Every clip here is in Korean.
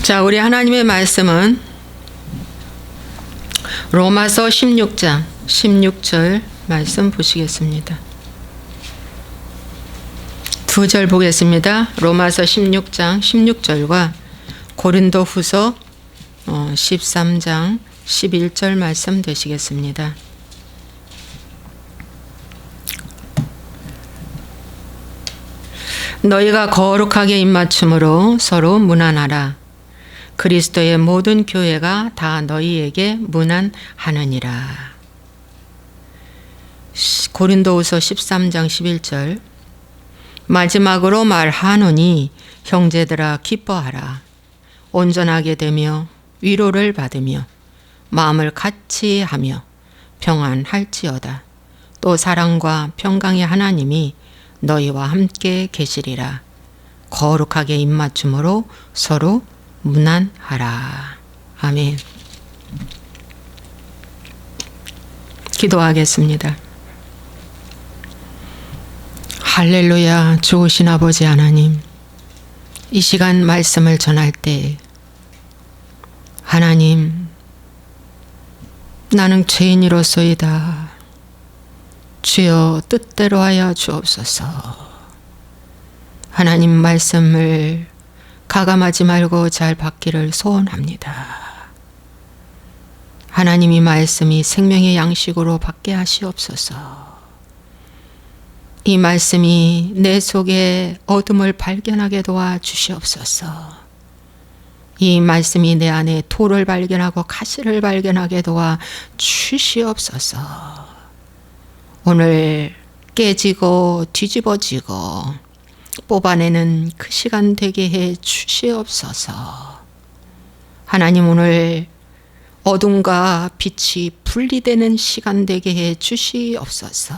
자, 우리 하나님의 말씀은 로마서 16장 16절 말씀 보시겠습니다. 두 절 보겠습니다. 로마서 16장 16절과 고린도후서 13장 11절 말씀 되시겠습니다. 너희가 거룩하게 입맞춤으로 서로 문안하라. 그리스도의 모든 교회가 다 너희에게 문안하느니라. 고린도후서 13장 11절. 마지막으로 말하노니 형제들아 기뻐하라. 온전하게 되며 위로를 받으며 마음을 같이 하며 평안할지어다. 또 사랑과 평강의 하나님이 너희와 함께 계시리라. 거룩하게 입맞춤으로 서로 문안하라. 아멘. 기도하겠습니다. 할렐루야. 좋으신 아버지 하나님, 이 시간 말씀을 전할 때 하나님, 나는 죄인이로소이다. 주여 뜻대로 하여 주옵소서. 하나님 말씀을 가감하지 말고 잘 받기를 소원합니다. 하나님이 말씀이 생명의 양식으로 받게 하시옵소서. 이 말씀이 내 속에 어둠을 발견하게 도와 주시옵소서. 이 말씀이 내 안에 돌을 발견하고 가시를 발견하게 도와 주시옵소서. 오늘 깨지고 뒤집어지고 뽑아내는 그 시간 되게 해 주시옵소서. 하나님, 오늘 어둠과 빛이 분리되는 시간 되게 해 주시옵소서.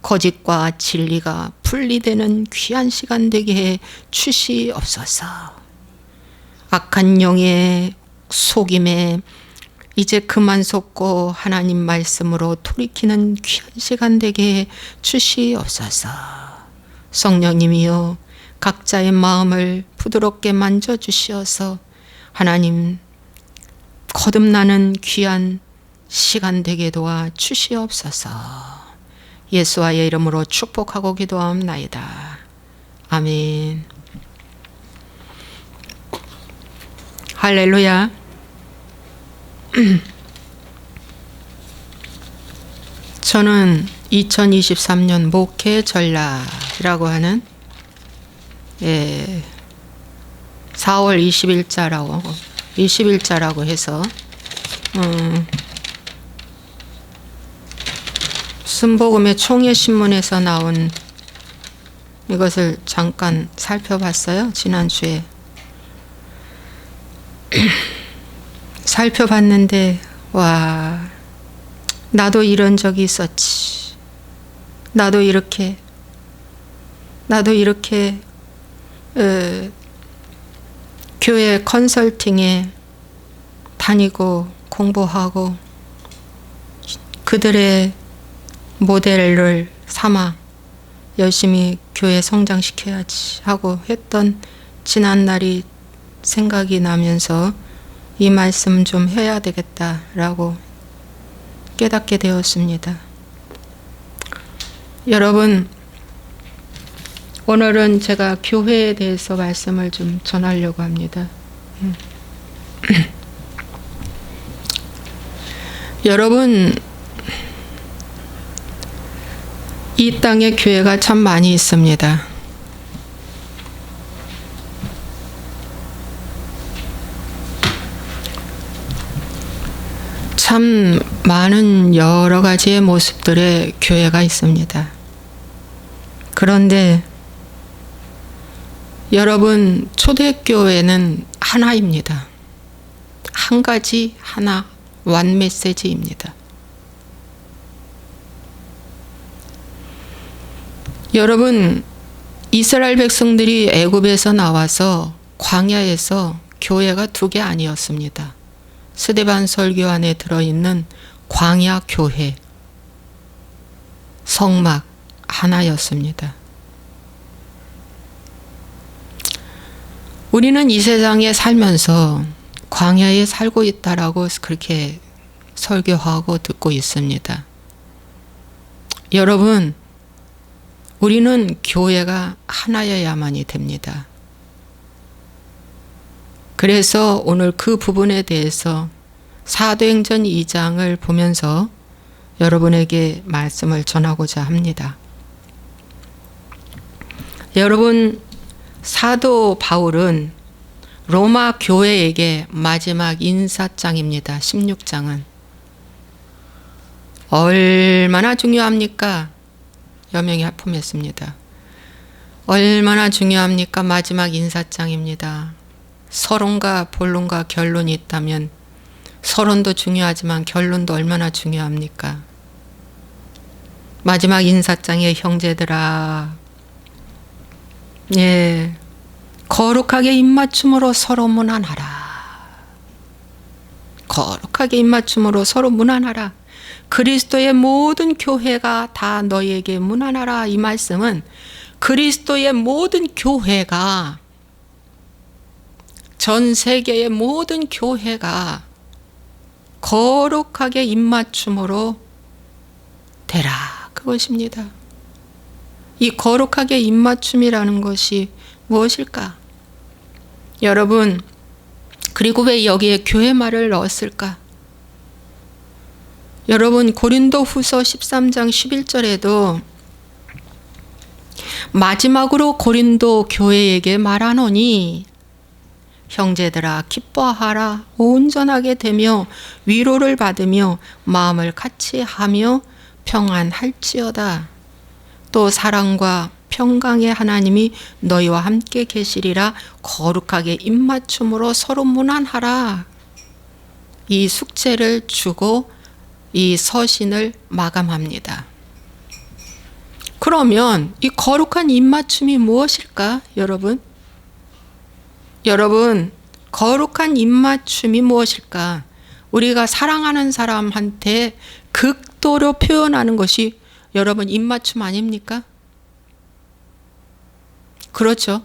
거짓과 진리가 분리되는 귀한 시간 되게 해 주시옵소서. 악한 영의 속임에 이제 그만 속고 하나님 말씀으로 돌이키는 귀한 시간 되게 해 주시옵소서. 성령님이여, 각자의 마음을 부드럽게 만져주시어서 하나님 거듭나는 귀한 시간 되게 도와 주시옵소서. 예수와의 이름으로 축복하고 기도하옵나이다. 아멘. 할렐루야. 저는 2023년 목회 전략이라고 하는 4월 20일자라고 해서 순복음의 총회신문에서 나온 이것을 잠깐 살펴봤어요. 지난주에 살펴봤는데 와, 나도 이런 적이 있었지. 나도 이렇게 교회 컨설팅에 다니고 공부하고 그들의 모델을 삼아 열심히 교회 성장시켜야지 하고 했던 지난날이 생각이 나면서 이 말씀 좀 해야 되겠다라고 깨닫게 되었습니다. 여러분, 오늘은 제가 교회에 대해서 말씀을 좀 전하려고 합니다. 여러분, 이 땅에 교회가 참 많이 있습니다. 참 많은 여러 가지의 모습들의 교회가 있습니다. 그런데 여러분, 초대교회는 하나입니다. 한 가지, 하나, 완 메시지입니다. 여러분, 이스라엘 백성들이 애굽에서 나와서 광야에서 교회가 두 개 아니었습니다. 스데반 설교 안에 들어있는 광야 교회, 성막 하나였습니다. 우리는 이 세상에 살면서 광야에 살고 있다라고 그렇게 설교하고 듣고 있습니다. 여러분, 우리는 교회가 하나여야만이 됩니다. 그래서 오늘 그 부분에 대해서 사도행전 2장을 보면서 여러분에게 말씀을 전하고자 합니다. 여러분, 사도 바울은 로마 교회에게 마지막 인사장입니다. 16장은. 얼마나 중요합니까? 여명이 하품했습니다. 얼마나 중요합니까? 마지막 인사장입니다. 서론과 본론과 결론이 있다면 서론도 중요하지만 결론도 얼마나 중요합니까? 마지막 인사장의 형제들아, 예, 거룩하게 입맞춤으로 서로 문안하라. 거룩하게 입맞춤으로 서로 문안하라. 그리스도의 모든 교회가 다 너희에게 문안하라. 이 말씀은 그리스도의 모든 교회가, 전 세계의 모든 교회가 거룩하게 입맞춤으로 되라. 그것입니다. 이 거룩하게 입맞춤이라는 것이 무엇일까? 여러분, 그리고 왜 여기에 교회 말을 넣었을까? 여러분, 고린도 후서 13장 11절에도 마지막으로 고린도 교회에게 말하노니 형제들아 기뻐하라. 온전하게 되며 위로를 받으며 마음을 같이 하며 평안할지어다. 또 사랑과 평강의 하나님이 너희와 함께 계시리라. 거룩하게 입맞춤으로 서로 문안하라. 이 숙제를 주고 이 서신을 마감합니다. 그러면 이 거룩한 입맞춤이 무엇일까? 여러분, 거룩한 입맞춤이 무엇일까? 우리가 사랑하는 사람한테 극도로 표현하는 것이 여러분 입맞춤 아닙니까? 그렇죠?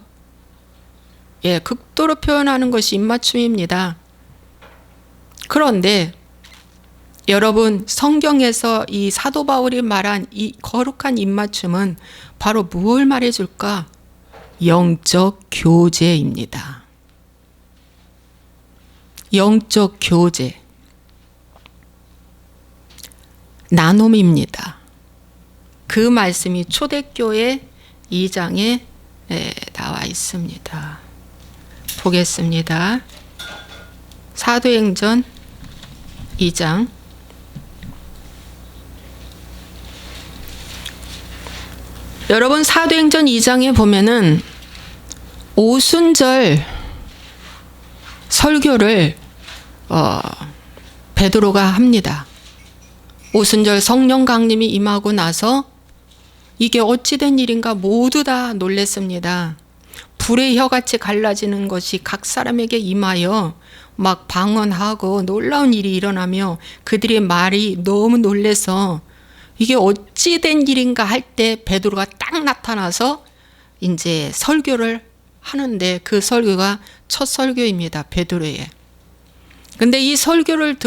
예, 극도로 표현하는 것이 입맞춤입니다. 그런데 여러분, 성경에서 이 사도 바울이 말한 이 거룩한 입맞춤은 바로 무엇을 말해줄까? 영적 교제입니다. 영적 교제, 나눔입니다. 그 말씀이 초대교회 2장에 나와 있습니다. 보겠습니다. 사도행전 2장 여러분, 사도행전 2장에 보면은 오순절 설교를 베드로가 합니다. 오순절 성령 강림이 임하고 나서 이게 어찌된 일인가 모두 다 놀랬습니다. 불의 혀같이 갈라지는 것이 각 사람에게 임하여 막 방언하고 놀라운 일이 일어나며 그들의 말이 너무 놀래서 이게 어찌된 일인가 할 때 베드로가 딱 나타나서 이제 설교를 하는데 그 설교가 첫 설교입니다. 베드로의. 근데 이 설교의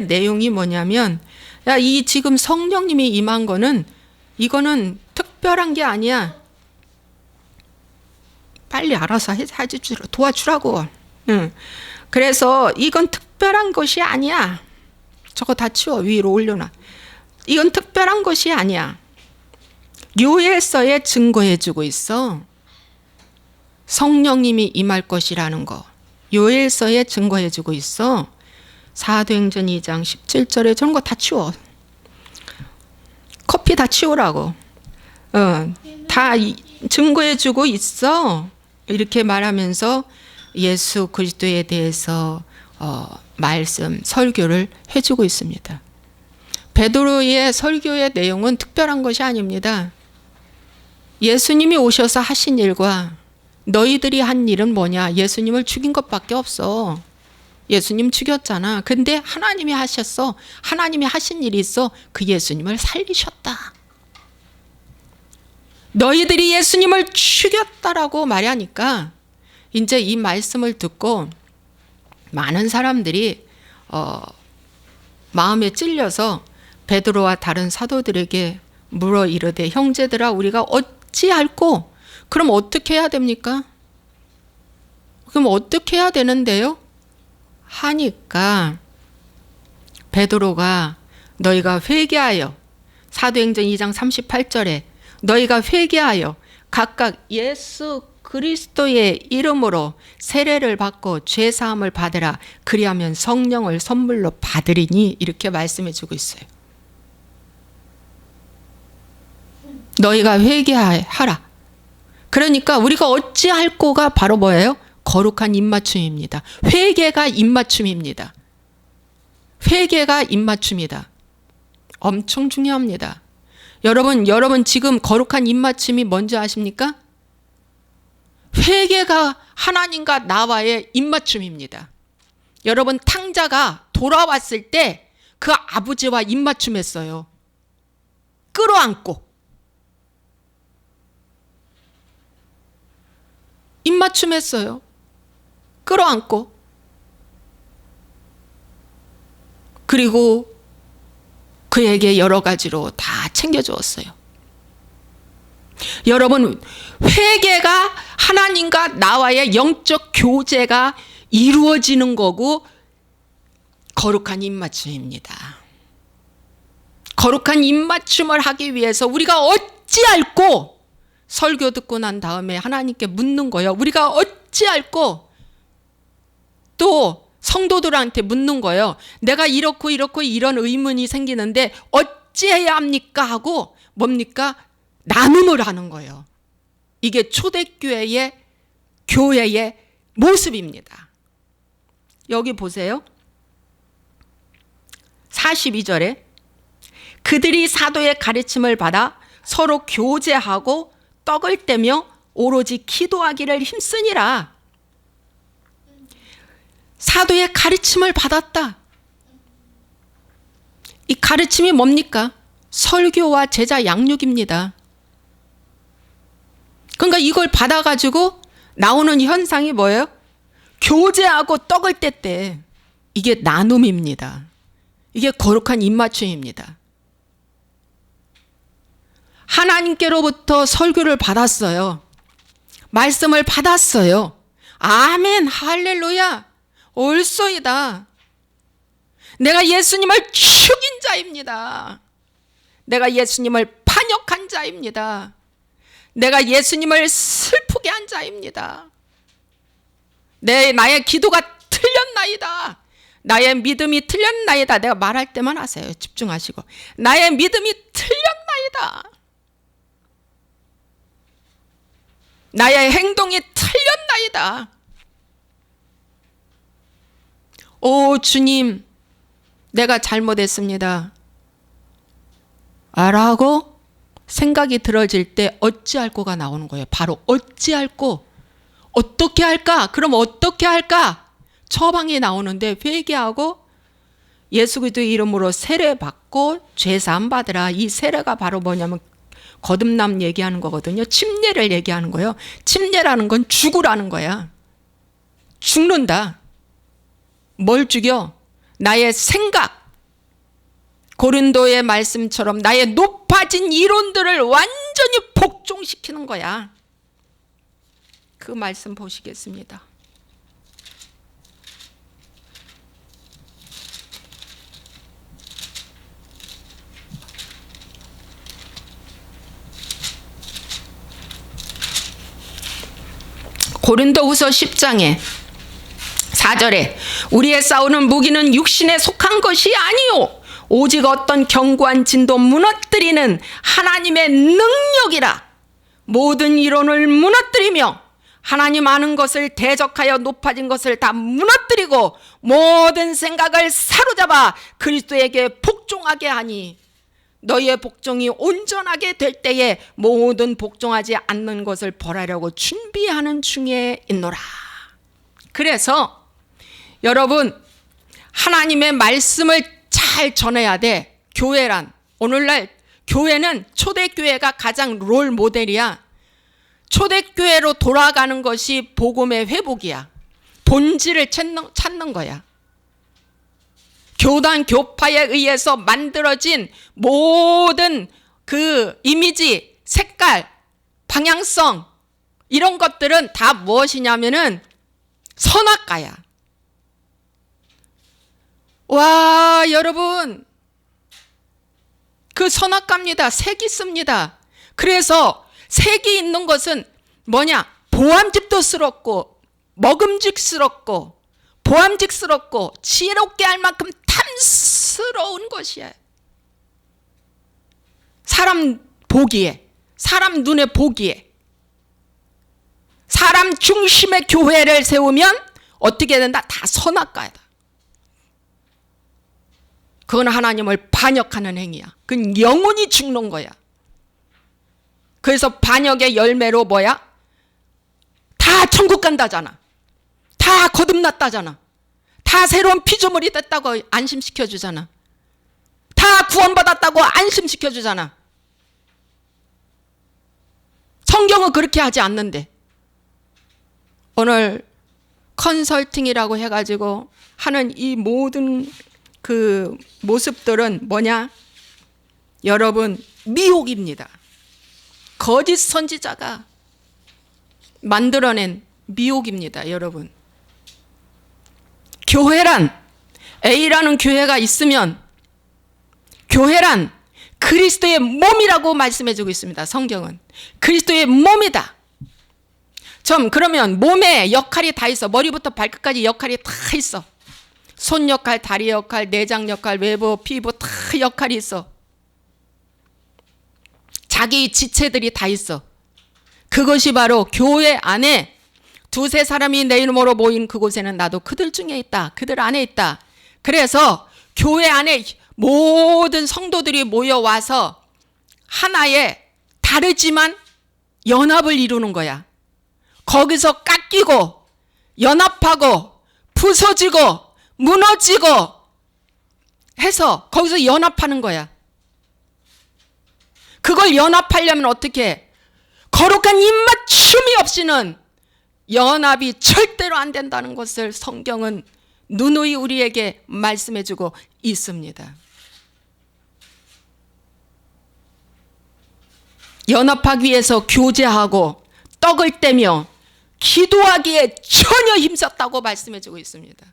내용이 뭐냐면, 야, 이 지금 성령님이 임한 거는 이거는 특별한 게 아니야. 빨리 알아서 도와주라고. 응. 그래서 이건 특별한 것이 아니야. 저거 다 치워. 위로 올려놔. 이건 특별한 것이 아니야. 요엘서에 증거해주고 있어. 성령님이 임할 것이라는 거. 요엘서에 증거해주고 있어. 사도행전 2장 17절에 저런 거 다 치워. 커피 다 치우라고. 다 증거해주고 있어. 이렇게 말하면서 예수 그리스도에 대해서 말씀, 설교를 해주고 있습니다. 베드로의 설교의 내용은 특별한 것이 아닙니다. 예수님이 오셔서 하신 일과 너희들이 한 일은 뭐냐? 예수님을 죽인 것밖에 없어. 예수님 죽였잖아. 근데 하나님이 하셨어. 하나님이 하신 일이 있어. 그 예수님을 살리셨다. 너희들이 예수님을 죽였다라고 말하니까 이제 이 말씀을 듣고 많은 사람들이 마음에 찔려서 베드로와 다른 사도들에게 물어 이르되 형제들아 우리가 어찌할꼬? 그럼 어떻게 해야 됩니까? 그럼 어떻게 해야 되는데요? 하니까 베드로가 너희가 회개하여 사도행전 2장 38절에 너희가 회개하여 각각 예수 그리스도의 이름으로 세례를 받고 죄사함을 받으라 그리하면 성령을 선물로 받으리니 이렇게 말씀해 주고 있어요. 너희가 회개하라. 그러니까 우리가 어찌할꼬가 바로 뭐예요? 거룩한 입맞춤입니다. 회개가 입맞춤입니다. 회개가 입맞춤이다. 엄청 중요합니다. 여러분 지금 거룩한 입맞춤이 뭔지 아십니까? 회개가 하나님과 나와의 입맞춤입니다. 여러분 탕자가 돌아왔을 때 그 아버지와 입맞춤했어요. 끌어안고 입맞춤했어요. 끌어안고 그리고 그에게 여러 가지로 다 챙겨주었어요. 여러분 회개가 하나님과 나와의 영적 교제가 이루어지는 거고 거룩한 입맞춤입니다. 거룩한 입맞춤을 하기 위해서 우리가 어찌할꼬 설교 듣고 난 다음에 하나님께 묻는 거예요. 우리가 어찌할꼬 또 성도들한테 묻는 거예요. 내가 이렇고 이런 의문이 생기는데 어찌해야 합니까? 하고 뭡니까? 나눔을 하는 거예요. 이게 초대교회의 교회의 모습입니다. 여기 보세요. 42절에 그들이 사도의 가르침을 받아 서로 교제하고 떡을 떼며 오로지 기도하기를 힘쓰니라. 사도의 가르침을 받았다. 이 가르침이 뭡니까? 설교와 제자 양육입니다. 그러니까 이걸 받아가지고 나오는 현상이 뭐예요? 교제하고 떡을 뗐대. 이게 나눔입니다. 이게 거룩한 입맞춤입니다. 하나님께로부터 설교를 받았어요. 말씀을 받았어요. 아멘 할렐루야 옳소이다. 내가 예수님을 죽인 자입니다. 내가 예수님을 반역한 자입니다. 내가 예수님을 슬프게 한 자입니다. 나의 기도가 틀렸나이다. 나의 믿음이 틀렸나이다. 내가 말할 때만 하세요. 집중하시고. 나의 믿음이 틀렸나이다. 나의 행동이 틀렸나이다. 오 주님 내가 잘못했습니다. 라고 생각이 들어질 때 어찌할꼬가 나오는 거예요. 바로 어찌할꼬. 어떻게 할까? 그럼 어떻게 할까? 처방이 나오는데 회개하고 예수 그리스도의 이름으로 세례 받고 죄사함 받으라. 이 세례가 바로 뭐냐면 거듭남 얘기하는 거거든요. 침례를 얘기하는 거예요. 침례라는 건 죽으라는 거야. 죽는다. 뭘 죽여? 나의 생각. 고린도의 말씀처럼 나의 높아진 이론들을 완전히 복종시키는 거야. 그 말씀 보시겠습니다. 고린도후서 10장에 4절에 우리의 싸우는 무기는 육신에 속한 것이 아니요 오직 어떤 견고한 진도 무너뜨리는 하나님의 능력이라. 모든 이론을 무너뜨리며 하나님 아는 것을 대적하여 높아진 것을 다 무너뜨리고 모든 생각을 사로잡아 그리스도에게 복종하게 하니 너희의 복종이 온전하게 될 때에 모든 복종하지 않는 것을 벌하려고 준비하는 중에 있노라. 그래서 여러분 하나님의 말씀을 잘 전해야 돼. 교회란 오늘날 교회는 초대교회가 가장 롤 모델이야. 초대교회로 돌아가는 것이 복음의 회복이야. 본질을 찾는 거야. 교단 교파에 의해서 만들어진 모든 그 이미지, 색깔, 방향성 이런 것들은 다 무엇이냐면은 선악과야. 와, 여러분, 그 선악과입니다. 색이 있습니다. 그래서 색이 있는 것은 뭐냐? 보암직도스럽고 먹음직스럽고 보암직스럽고 지혜롭게 할 만큼 탐스러운 것이야. 사람 보기에, 사람 눈에 보기에. 사람 중심의 교회를 세우면 어떻게 된다? 다 선악과다. 그건 하나님을 반역하는 행위야. 그건 영혼이 죽는 거야. 그래서 반역의 열매로 뭐야? 다 천국 간다잖아. 다 거듭났다잖아. 다 새로운 피조물이 됐다고 안심시켜주잖아. 다 구원받았다고 안심시켜주잖아. 성경은 그렇게 하지 않는데 오늘 컨설팅이라고 해가지고 하는 이 모든 그 모습들은 뭐냐? 여러분, 미혹입니다. 거짓 선지자가 만들어낸 미혹입니다, 여러분. 교회란, A라는 교회가 있으면 교회란 그리스도의 몸이라고 말씀해주고 있습니다. 성경은 그리스도의 몸이다. 그러면 몸에 역할이 다 있어. 머리부터 발끝까지 역할이 다 있어. 손 역할, 다리 역할, 내장 역할, 외부, 피부 다 역할이 있어. 자기 지체들이 다 있어. 그것이 바로 교회 안에 두세 사람이 내 이름으로 모인 그곳에는 나도 그들 중에 있다. 그들 안에 있다. 그래서 교회 안에 모든 성도들이 모여와서 하나의 다르지만 연합을 이루는 거야. 거기서 깎이고 연합하고 부서지고 무너지고 해서 거기서 연합하는 거야. 그걸 연합하려면 어떻게 해? 거룩한 입맞춤이 없이는 연합이 절대로 안 된다는 것을 성경은 누누이 우리에게 말씀해주고 있습니다. 연합하기 위해서 교제하고 떡을 떼며 기도하기에 전혀 힘썼다고 말씀해주고 있습니다.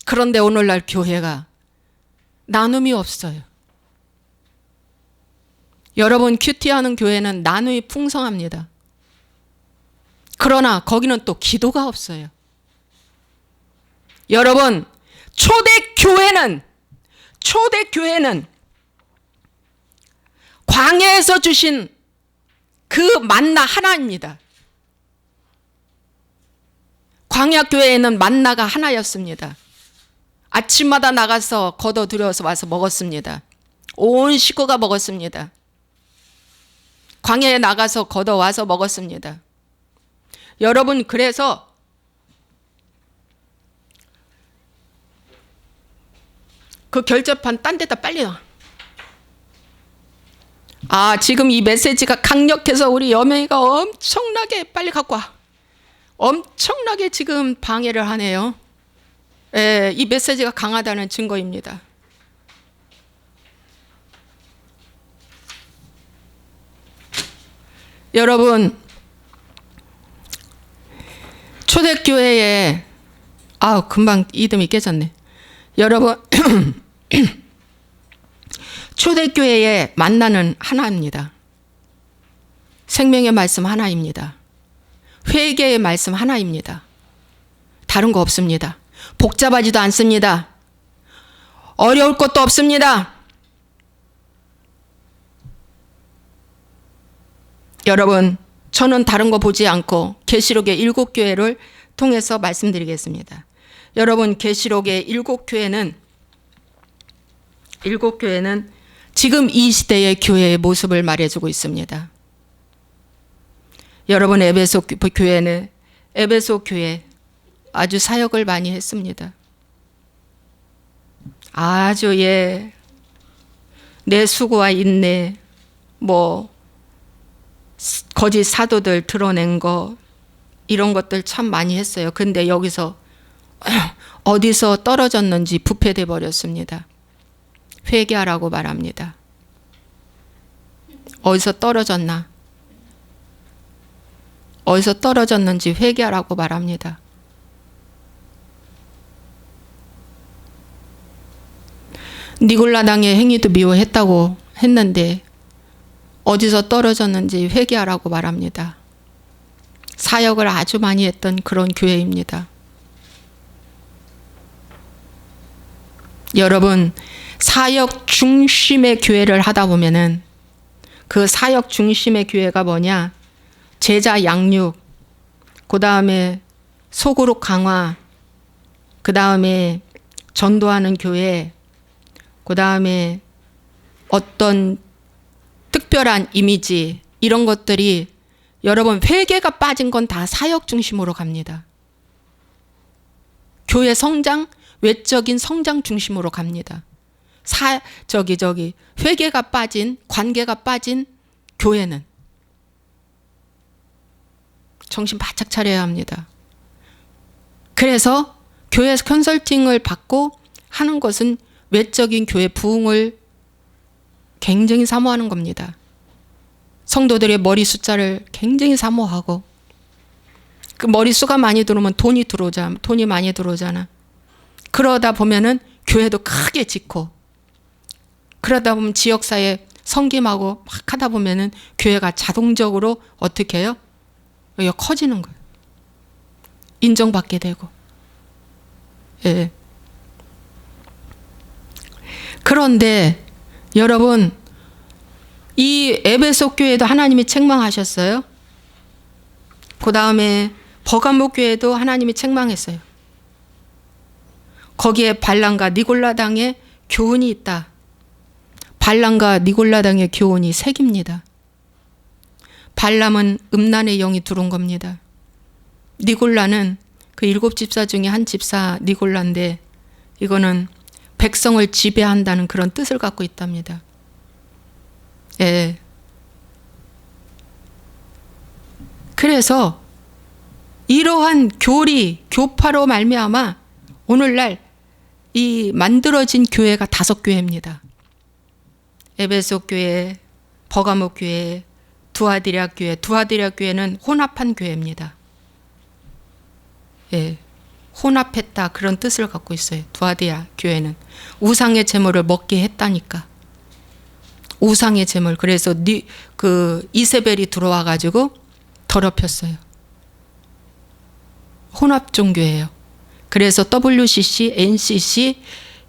그런데 오늘날 교회가 나눔이 없어요. 여러분, 큐티하는 교회는 나눔이 풍성합니다. 그러나 거기는 또 기도가 없어요. 여러분, 초대교회는 광야에서 주신 그 만나 하나입니다. 광야교회에는 만나가 하나였습니다. 아침마다 나가서 걷어들여서 와서 먹었습니다. 온 식구가 먹었습니다. 광야에 나가서 걷어와서 먹었습니다. 여러분, 그래서 그 결제판 딴 데다 빨리 놔. 지금 이 메시지가 강력해서 우리 여명이가 엄청나게 빨리 갖고 와. 엄청나게 지금 방해를 하네요. 이 메시지가 강하다는 증거입니다. 여러분, 초대교회에 금방 이듬이 깨졌네. 여러분, 초대교회에 만나는 하나입니다. 생명의 말씀 하나입니다. 회개의 말씀 하나입니다. 다른 거 없습니다. 복잡하지도 않습니다. 어려울 것도 없습니다. 여러분, 저는 다른 거 보지 않고 계시록의 7교회를 통해서 말씀드리겠습니다. 여러분, 계시록의 7교회는 지금 이 시대의 교회의 모습을 말해주고 있습니다. 여러분, 에베소 교회 아주 사역을 많이 했습니다. 아주 내 수고와 인내, 거짓 사도들 드러낸 거 이런 것들 참 많이 했어요. 근데 여기서 어디서 떨어졌는지 부패돼 버렸습니다. 회개하라고 말합니다. 어디서 떨어졌나? 어디서 떨어졌는지 회개하라고 말합니다. 니골라당의 행위도 미워했다고 했는데 어디서 떨어졌는지 회개하라고 말합니다. 사역을 아주 많이 했던 그런 교회입니다. 여러분, 사역 중심의 교회를 하다 보면은 그 사역 중심의 교회가 뭐냐? 제자 양육, 그 다음에 소그룹 강화, 그 다음에 전도하는 교회, 그 다음에 어떤 특별한 이미지, 이런 것들이 여러분 회개가 빠진 건 다 사역 중심으로 갑니다. 교회 성장, 외적인 성장 중심으로 갑니다. 회개가 빠진, 관계가 빠진 교회는 정신 바짝 차려야 합니다. 그래서 교회에서 컨설팅을 받고 하는 것은 외적인 교회 부흥을 굉장히 사모하는 겁니다. 성도들의 머리 숫자를 굉장히 사모하고, 그 머리수가 많이 들어오면 돈이 많이 들어오잖아. 그러다 보면은 교회도 크게 짓고, 그러다 보면 지역사회 섬김하고 막 하다 보면은 교회가 자동적으로 어떻게 해요? 여기가 커지는 거예요. 인정받게 되고. 예. 그런데 여러분, 이 에베소 교회도 하나님이 책망하셨어요. 그 다음에 버가모 교회도 하나님이 책망했어요. 거기에 발람과 니골라당의 교훈이 있다. 발람과 니골라당의 교훈이 색입니다. 발람은 음란의 영이 들어온 겁니다. 니골라는 그 7집사 중에 한 집사 니골라인데, 이거는 백성을 지배한다는 그런 뜻을 갖고 있답니다. 예. 그래서 이러한 교파로 말미암아 오늘날 이 만들어진 교회가 5교회입니다. 에베소 교회, 버가모 교회, 두아디라 교회. 두아디라 교회는 혼합한 교회입니다. 예. 혼합했다, 그런 뜻을 갖고 있어요. 두아디라 교회는 우상의 제물을 먹게 했다니까. 우상의 제물. 그래서 이세벨이 들어와 가지고 더럽혔어요. 혼합 종교예요. 그래서 WCC, NCC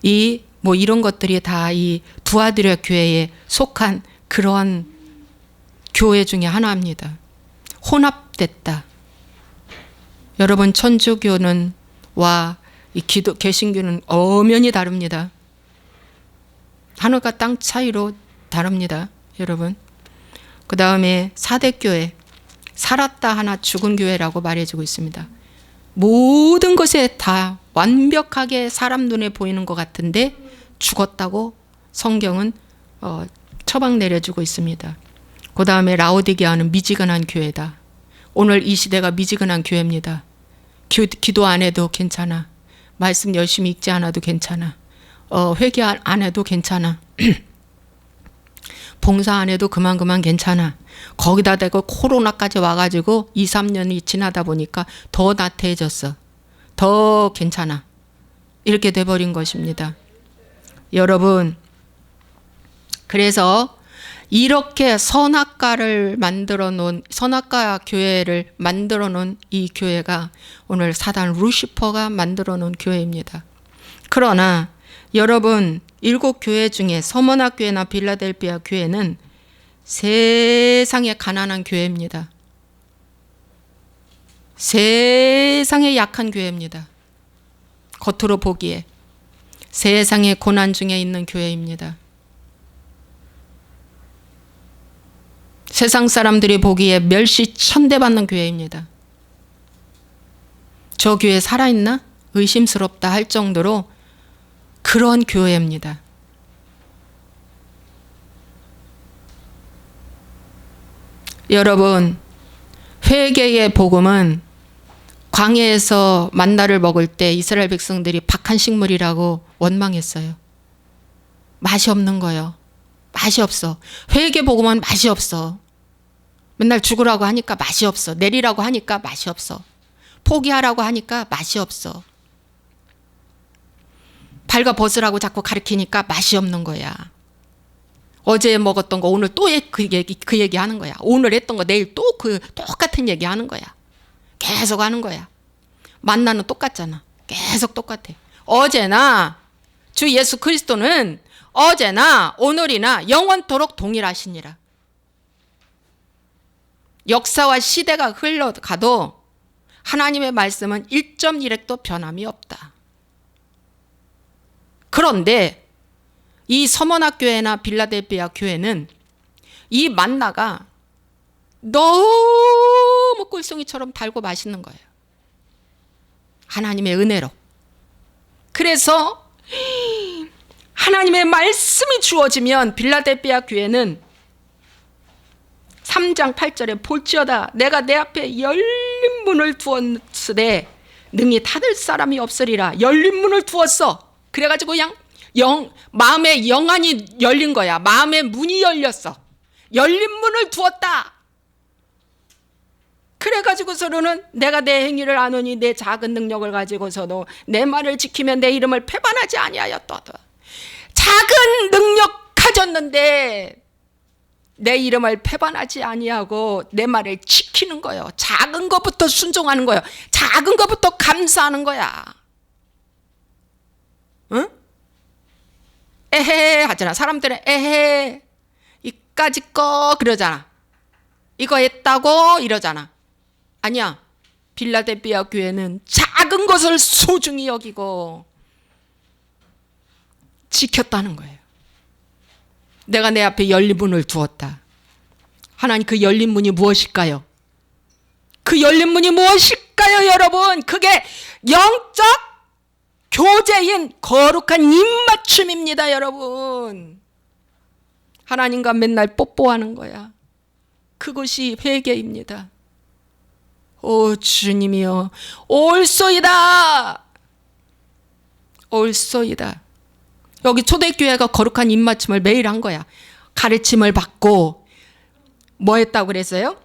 이런 것들이 다 이 두아디라 교회에 속한 그러한 교회 중에 하나입니다. 혼합됐다. 여러분, 천주교는 이 개신교는 엄연히 다릅니다. 하늘과 땅 차이로 다릅니다, 여러분. 그 다음에 사대교회, 살았다 하나 죽은 교회라고 말해주고 있습니다. 모든 것에 다 완벽하게 사람 눈에 보이는 것 같은데 죽었다고 성경은 처방 내려주고 있습니다. 그 다음에 라오디게아는 미지근한 교회다. 오늘 이 시대가 미지근한 교회입니다. 기도 안 해도 괜찮아. 말씀 열심히 읽지 않아도 괜찮아. 회개 안 해도 괜찮아. 봉사 안 해도 그만 괜찮아. 거기다 대고 코로나까지 와가지고 2, 3년이 지나다 보니까 더 나태해졌어. 더 괜찮아. 이렇게 돼버린 것입니다. 여러분, 그래서 이렇게 선악과 교회를 만들어 놓은 이 교회가 오늘 사단 루시퍼가 만들어 놓은 교회입니다. 그러나 여러분, 7교회 중에 서머나 교회나 빌라델피아 교회는 세상에 가난한 교회입니다. 세상에 약한 교회입니다. 겉으로 보기에 세상의 고난 중에 있는 교회입니다. 세상 사람들이 보기에 멸시천대받는 교회입니다. 저 교회 살아있나? 의심스럽다 할 정도로 그런 교회입니다. 여러분, 회개의 복음은 광야에서 만나를 먹을 때 이스라엘 백성들이 박한 식물이라고 원망했어요. 맛이 없는 거예요. 맛이 없어. 회개 복음은 맛이 없어. 맨날 죽으라고 하니까 맛이 없어. 내리라고 하니까 맛이 없어. 포기하라고 하니까 맛이 없어. 발가 벗으라고 자꾸 가르치니까 맛이 없는 거야. 어제 먹었던 거 오늘 또 그 얘기 하는 거야. 오늘 했던 거 내일 또 그 똑같은 얘기 하는 거야. 계속 하는 거야. 만나는 똑같잖아. 계속 똑같아. 어제나 주 예수 그리스도는 어제나 오늘이나 영원토록 동일하시니라. 역사와 시대가 흘러가도 하나님의 말씀은 1.1획도 변함이 없다. 그런데 이 서머나 교회나 빌라델피아 교회는 이 만나가 너무 꿀송이처럼 달고 맛있는 거예요. 하나님의 은혜로. 그래서 하나님의 말씀이 주어지면 빌라델피아 교회는 3장 8절에 볼지어다 내가 내 앞에 열린 문을 두었으되 능히 닫을 사람이 없으리라. 열린 문을 두었어. 그래가지고 그냥 마음의 영안이 열린 거야. 마음의 문이 열렸어. 열린 문을 두었다. 그래가지고서는 내가 내 행위를 아노니 내 작은 능력을 가지고서도 내 말을 지키면 내 이름을 배반하지 아니하였도다. 작은 능력 가졌는데 내 이름을 배반하지 아니하고 내 말을 지키는 거예요. 작은 것부터 순종하는 거예요. 작은 것부터 감사하는 거야. 응? 에헤 하잖아. 사람들은 에헤 이까지 거 그러잖아. 이거 했다고 이러잖아. 아니야. 빌라델피아 교회는 작은 것을 소중히 여기고 지켰다는 거예요. 내가 내 앞에 열린 문을 두었다. 하나님, 그 열린 문이 무엇일까요? 그 열린 문이 무엇일까요, 여러분? 그게 영적 교제인 거룩한 입맞춤입니다, 여러분. 하나님과 맨날 뽀뽀하는 거야. 그것이 회개입니다. 오 주님이여, 올소이다. 올소이다. 여기 초대교회가 거룩한 입맞춤을 매일 한 거야. 가르침을 받고 뭐 했다고 그랬어요?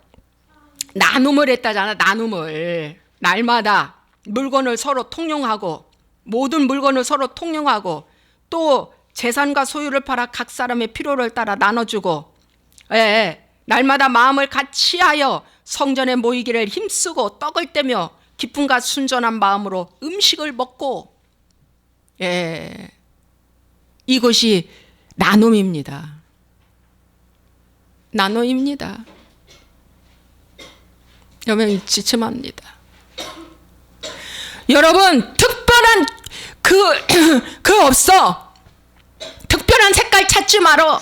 나눔을 했다잖아. 나눔을. 날마다 물건을 서로 통용하고, 모든 물건을 서로 통용하고, 또 재산과 소유를 팔아 각 사람의 필요를 따라 나눠주고, 날마다 마음을 같이 하여 성전에 모이기를 힘쓰고 떡을 떼며 기쁨과 순전한 마음으로 음식을 먹고, 이것이 나눔입니다. 나눔입니다. 여러분, 지침합니다. 여러분, 특별한 그 없어. 특별한 색깔 찾지 말어.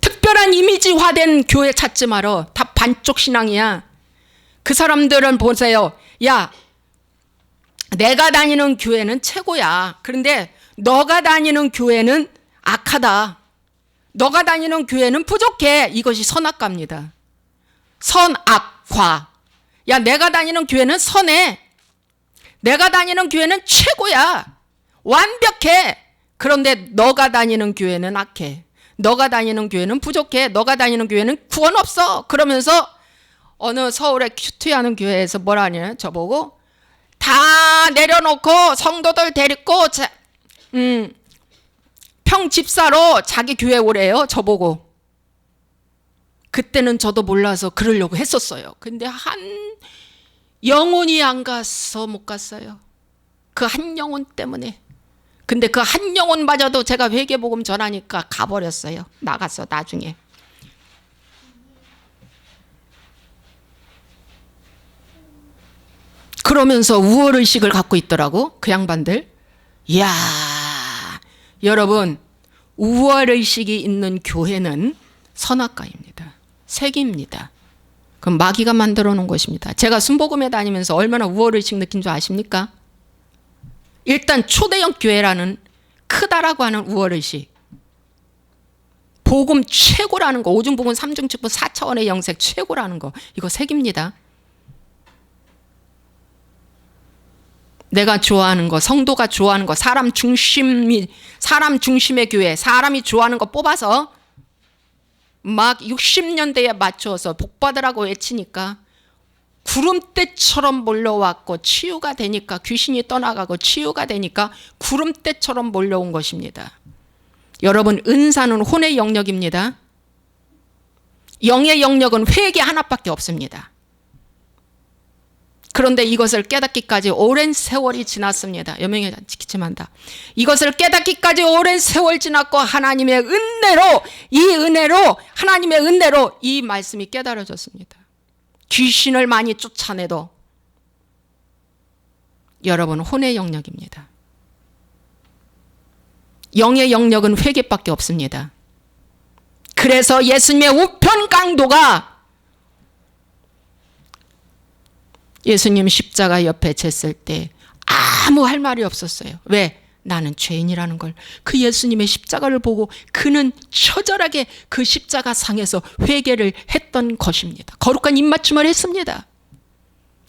특별한 이미지화된 교회 찾지 말어. 다 반쪽 신앙이야. 그 사람들은 보세요. 야, 내가 다니는 교회는 최고야. 그런데 너가 다니는 교회는 악하다. 너가 다니는 교회는 부족해. 이것이 선악과입니다. 선악과. 야, 내가 다니는 교회는 선해. 내가 다니는 교회는 최고야. 완벽해. 그런데 너가 다니는 교회는 악해. 너가 다니는 교회는 부족해. 너가 다니는 교회는 구원 없어. 그러면서 어느 서울의 큐티하는 교회에서 뭐라 하냐, 저보고 다 내려놓고 성도들 데리고 평집사로 자기 교회 오래요. 저보고. 그때는 저도 몰라서 그러려고 했었어요. 근데 영혼이 안 가서 못 갔어요. 그 한 영혼 때문에. 근데 그 한 영혼마저도 제가 회개복음 전하니까 가버렸어요. 나갔어, 나중에. 그러면서 우월의식을 갖고 있더라고, 그 양반들. 이야, 여러분, 우월의식이 있는 교회는 선악과입니다. 색입니다. 그럼 마귀가 만들어 놓은 것입니다. 제가 순복음에 다니면서 얼마나 우월의식 느낀 줄 아십니까? 일단 초대형 교회라는 크다라고 하는 우월의식. 복음 최고라는 거, 오중복음 삼중직분 4차원의 영색 최고라는 거, 이거 색입니다. 내가 좋아하는 거, 성도가 좋아하는 거, 사람 중심의 교회, 사람이 좋아하는 거 뽑아서 막 60년대에 맞춰서 복받으라고 외치니까 구름대처럼 몰려왔고, 치유가 되니까, 귀신이 떠나가고 치유가 되니까 구름대처럼 몰려온 것입니다. 여러분, 은사는 혼의 영역입니다. 영의 영역은 회개 하나밖에 없습니다. 그런데 이것을 깨닫기까지 오랜 세월이 지났습니다. 여명의 지키침한다. 이것을 깨닫기까지 오랜 세월 지났고, 하나님의 은혜로, 이 은혜로, 하나님의 은혜로 이 말씀이 깨달아졌습니다. 귀신을 많이 쫓아내도 여러분, 혼의 영역입니다. 영의 영역은 회개밖에 없습니다. 그래서 예수님의 우편 강도가 예수님 십자가 옆에 쟀을 때 아무 할 말이 없었어요. 왜? 나는 죄인이라는 걸. 그 예수님의 십자가를 보고 그는 처절하게 그 십자가 상에서 회개를 했던 것입니다. 거룩한 입맞춤을 했습니다.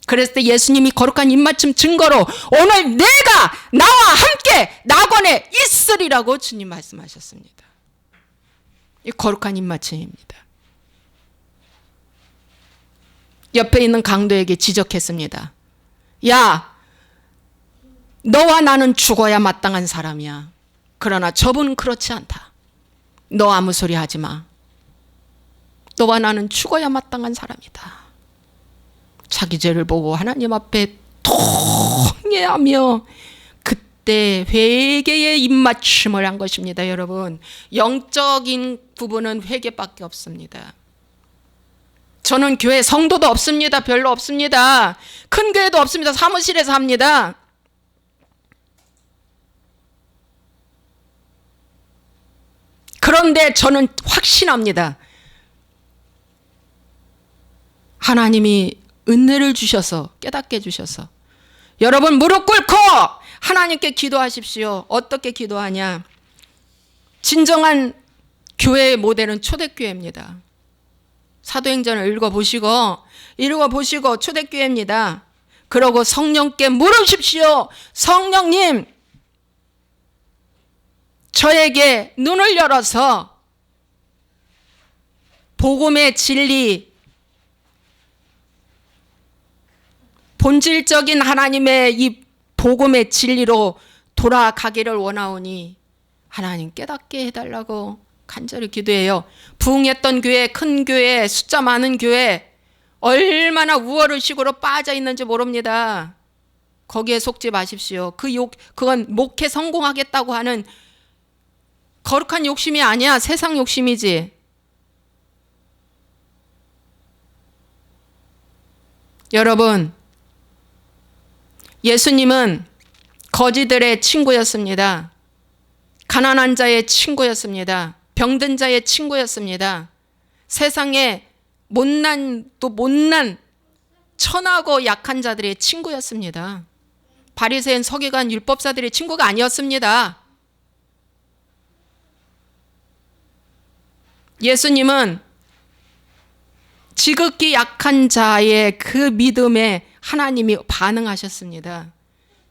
그랬을 때 예수님이 거룩한 입맞춤 증거로 오늘 내가 나와 함께 낙원에 있으리라고 주님 말씀하셨습니다. 이 거룩한 입맞춤입니다. 옆에 있는 강도에게 지적했습니다. 야, 너와 나는 죽어야 마땅한 사람이야. 그러나 저분은 그렇지 않다. 너 아무 소리 하지 마. 너와 나는 죽어야 마땅한 사람이다. 자기 죄를 보고 하나님 앞에 통회하며 그때 회개의 입맞춤을 한 것입니다. 여러분, 영적인 부분은 회개밖에 없습니다. 저는 교회 성도도 없습니다. 별로 없습니다. 큰 교회도 없습니다. 사무실에서 합니다. 그런데 저는 확신합니다. 하나님이 은혜를 주셔서, 깨닫게 해주셔서 여러분 무릎 꿇고 하나님께 기도하십시오. 어떻게 기도하냐? 진정한 교회의 모델은 초대교회입니다. 사도행전을 읽어보시고 초대교회입니다. 그러고 성령께 물으십시오. 성령님, 저에게 눈을 열어서 복음의 진리, 본질적인 하나님의 이 복음의 진리로 돌아가기를 원하오니 하나님 깨닫게 해달라고 간절히 기도해요. 부흥했던 교회, 큰 교회, 숫자 많은 교회 얼마나 우월의식으로 빠져 있는지 모릅니다. 거기에 속지 마십시오. 그건 목회 성공하겠다고 하는 거룩한 욕심이 아니야. 세상 욕심이지. 여러분, 예수님은 거지들의 친구였습니다. 가난한 자의 친구였습니다. 병든 자의 친구였습니다. 세상에 못난 천하고 약한 자들의 친구였습니다. 바리새인, 서기관, 율법사들의 친구가 아니었습니다. 예수님은 지극히 약한 자의 그 믿음에 하나님이 반응하셨습니다.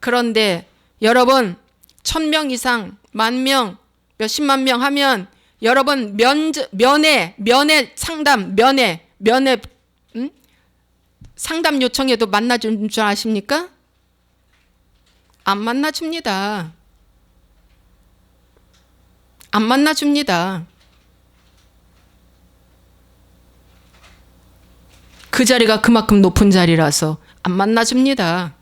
그런데 여러분, 1000명 이상, 10,000명, 몇십만 명 하면 여러분 면회 상담 요청해도 만나준 줄 아십니까? 안 만나줍니다. 안 만나줍니다. 그 자리가 그만큼 높은 자리라서 안 만나줍니다.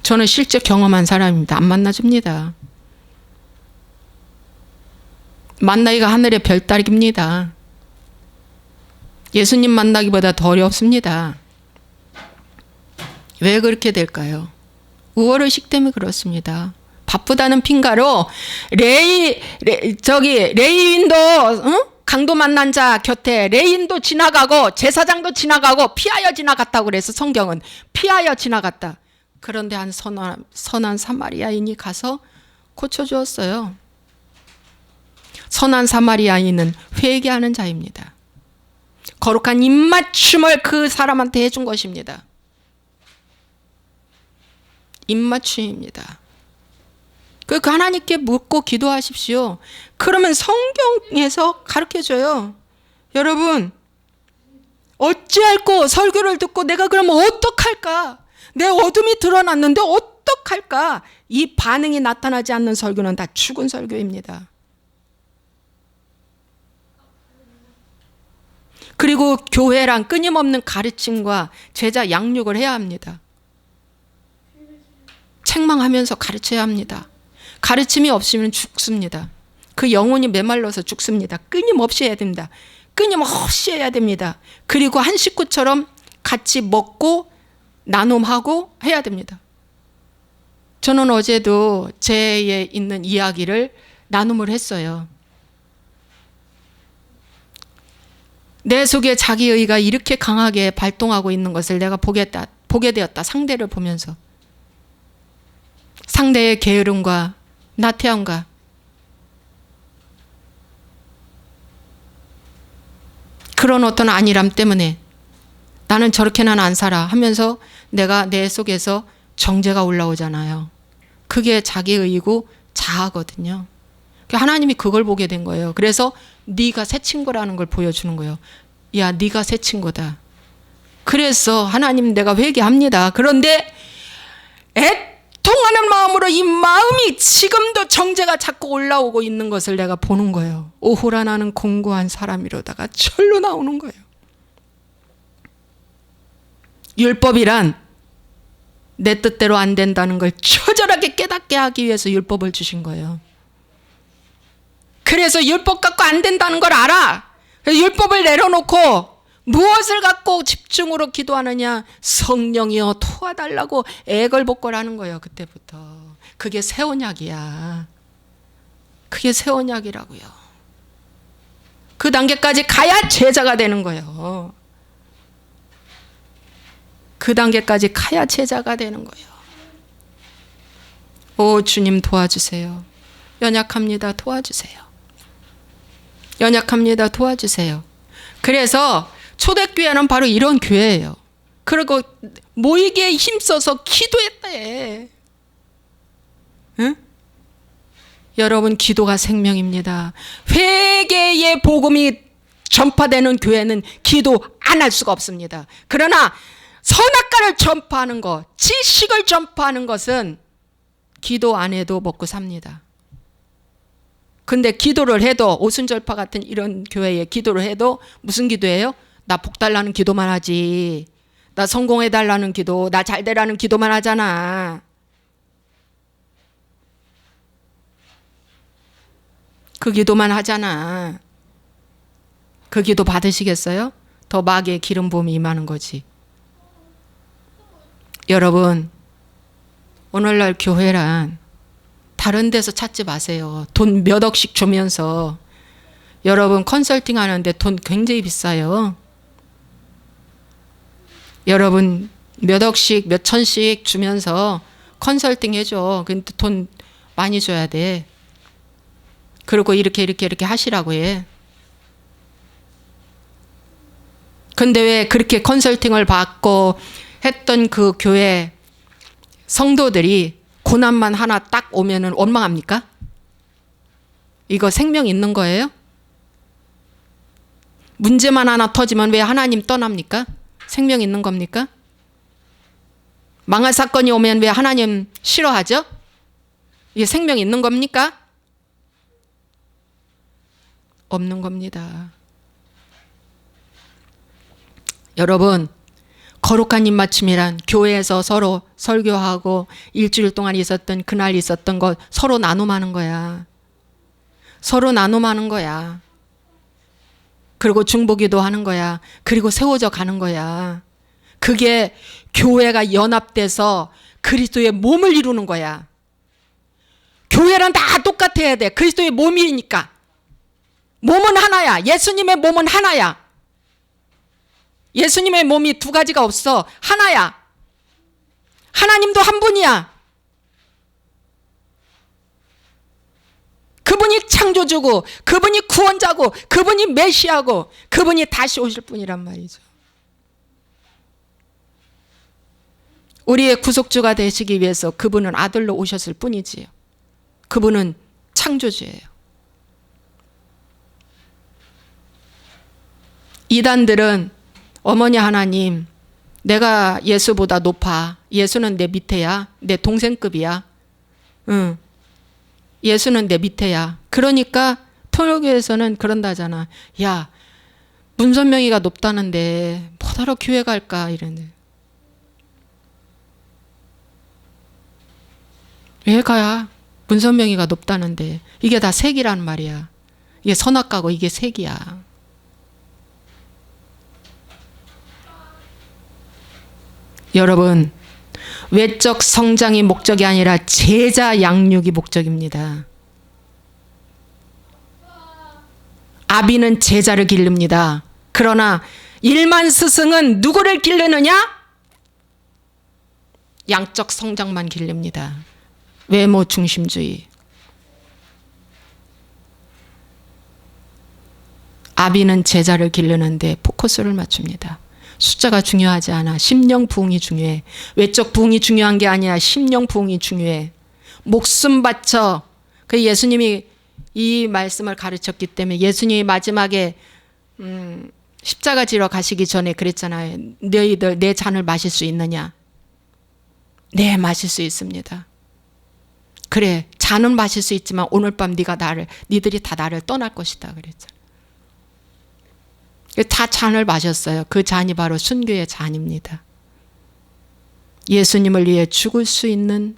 저는 실제 경험한 사람입니다. 안 만나줍니다. 만나기가 하늘의 별 따기입니다. 예수님 만나기보다 더 어렵습니다. 왜 그렇게 될까요? 우월의식 때문에 그렇습니다. 바쁘다는 핑가로 레위인도 강도 만난 자 곁에 레위인도 지나가고 제사장도 지나가고 피하여 지나갔다고 그래서 성경은 피하여 지나갔다. 그런데 한 선한 사마리아인이 가서 고쳐주었어요. 선한 사마리아인은 회개하는 자입니다. 거룩한 입맞춤을 그 사람한테 해준 것입니다. 입맞춤입니다. 그 하나님께 묻고 기도하십시오. 그러면 성경에서 가르쳐줘요. 여러분, 어찌할꼬 설교를 듣고 내가 그러면 어떡할까? 내 어둠이 드러났는데 어떡할까? 이 반응이 나타나지 않는 설교는 다 죽은 설교입니다. 그리고 교회란 끊임없는 가르침과 제자 양육을 해야 합니다. 책망하면서 가르쳐야 합니다. 가르침이 없으면 죽습니다. 그 영혼이 메말라서 죽습니다. 끊임없이 해야 됩니다. 끊임없이 해야 됩니다. 그리고 한 식구처럼 같이 먹고 나눔하고 해야 됩니다. 저는 어제도 제에 있는 이야기를 나눔을 했어요. 내 속에 자기의가 이렇게 강하게 발동하고 있는 것을 내가 보게 되었다. 상대를 보면서. 상대의 게으름과 나태함과 그런 어떤 안일함 때문에 나는 저렇게는 안 살아 하면서 내가 내 속에서 정죄가 올라오잖아요. 그게 자기의이고 자아거든요. 하나님이 그걸 보게 된 거예요. 그래서 네가 새 친구라는 걸 보여주는 거예요. 야, 네가 새 친구다. 그래서 하나님 내가 회개합니다. 그런데 애통하는 마음으로 이 마음이 지금도 정죄가 자꾸 올라오고 있는 것을 내가 보는 거예요. 오호라 나는 공고한 사람이로다가 절로 나오는 거예요. 율법이란 내 뜻대로 안 된다는 걸 처절하게 깨닫게 하기 위해서 율법을 주신 거예요. 그래서 율법 갖고 안 된다는 걸 알아. 율법을 내려놓고 무엇을 갖고 집중으로 기도하느냐? 성령이여 도와달라고 애걸복걸하는 거예요. 그때부터. 그게 새 언약이야. 그게 새 언약이라고요. 그 단계까지 가야 제자가 되는 거예요. 그 단계까지 가야 제자가 되는 거예요. 오 주님 도와주세요. 연약합니다. 도와주세요. 연약합니다. 도와주세요. 그래서 초대교회는 바로 이런 교회예요. 그리고 모이기에 힘써서 기도했대. 응? 여러분 기도가 생명입니다. 회개의 복음이 전파되는 교회는 기도 안 할 수가 없습니다. 그러나 선악과를 전파하는 것, 지식을 전파하는 것은 기도 안 해도 먹고 삽니다. 근데 기도를 해도 오순절파 같은 이런 교회에 기도를 해도 무슨 기도예요? 나 복 달라는 기도만 하지. 나 성공해 달라는 기도, 나 잘 되라는 기도만 하잖아. 그 기도만 하잖아. 그 기도 받으시겠어요? 더 마귀의 기름 부음이 임하는 거지. 여러분, 오늘날 교회란 다른 데서 찾지 마세요. 돈 몇 억씩 주면서. 여러분 컨설팅 하는데 돈 굉장히 비싸요. 여러분 몇 억씩 몇 천씩 주면서 컨설팅 해줘. 근데 돈 많이 줘야 돼. 그리고 이렇게 하시라고 해. 근데 왜 그렇게 컨설팅을 받고 했던 그 교회 성도들이 고난만 하나 딱 오면은 원망합니까? 이거 생명 있는 거예요? 문제만 하나 터지면 왜 하나님 떠납니까? 생명 있는 겁니까? 망할 사건이 오면 왜 하나님 싫어하죠? 이게 생명 있는 겁니까? 없는 겁니다. 여러분, 거룩한 입맞춤이란 교회에서 서로 설교하고 일주일 동안 있었던 그날 있었던 것 서로 나눔하는 거야. 서로 나눔하는 거야. 그리고 중보기도 하는 거야. 그리고 세워져 가는 거야. 그게 교회가 연합돼서 그리스도의 몸을 이루는 거야. 교회랑 다 똑같아야 돼. 그리스도의 몸이니까. 몸은 하나야. 예수님의 몸은 하나야. 예수님의 몸이 두 가지가 없어. 하나야. 하나님도 한 분이야. 그분이 창조주고, 그분이 구원자고, 그분이 메시아고, 그분이 다시 오실 분이란 말이죠. 우리의 구속주가 되시기 위해서 그분은 아들로 오셨을 뿐이지요. 그분은 창조주예요. 이단들은 어머니 하나님, 내가 예수보다 높아. 예수는 내 밑에야. 내 동생급이야. 응. 예수는 내 밑에야. 그러니까 통일교에서는 그런다잖아. 야, 문선명이가 높다는데 뭐하러 교회 갈까 이러는데. 왜 가야? 문선명이가 높다는데. 이게 다 색이란 말이야. 이게 선악과고 이게 색이야. 여러분, 외적 성장이 목적이 아니라 제자 양육이 목적입니다. 아비는 제자를 기릅니다. 그러나 일만 스승은 누구를 기르느냐? 양적 성장만 기릅니다. 외모 중심주의. 아비는 제자를 기르는데 포커스를 맞춥니다. 숫자가 중요하지 않아. 심령 부흥이 중요해. 외적 부흥이 중요한 게 아니야. 심령 부흥이 중요해. 목숨 바쳐. 그 예수님이 이 말씀을 가르쳤기 때문에 예수님이 마지막에 십자가 지러 가시기 전에 그랬잖아요. 너희들 내 잔을 마실 수 있느냐? 네, 마실 수 있습니다. 그래, 잔은 마실 수 있지만 오늘 밤 니들이 다 나를 떠날 것이다 그랬잖아요. 다 잔을 마셨어요. 그 잔이 바로 순교의 잔입니다. 예수님을 위해 죽을 수 있는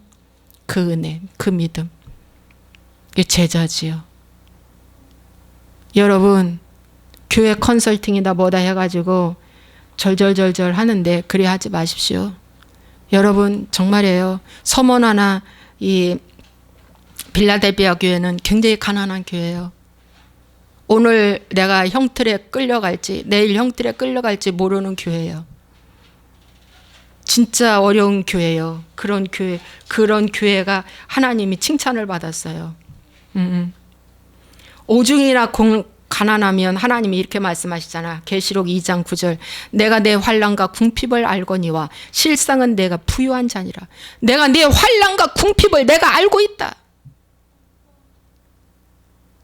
그 은혜, 그 믿음. 이게 제자지요. 여러분, 교회 컨설팅이다 뭐다 해가지고 절절절절 하는데 그래 하지 마십시오. 여러분, 정말이에요. 서머나나 이 빌라델비아 교회는 굉장히 가난한 교회예요. 오늘 내가 형틀에 끌려갈지 내일 형틀에 끌려갈지 모르는 교회예요. 진짜 어려운 교회예요. 그런 교회가 하나님이 칭찬을 받았어요. 오중이나 가난하면 하나님이 이렇게 말씀하시잖아. 계시록 2장 9절. 내가 내 환난과 궁핍을 알거니와 실상은 내가 부유한 자니라. 내가 내 환난과 궁핍을 내가 알고 있다.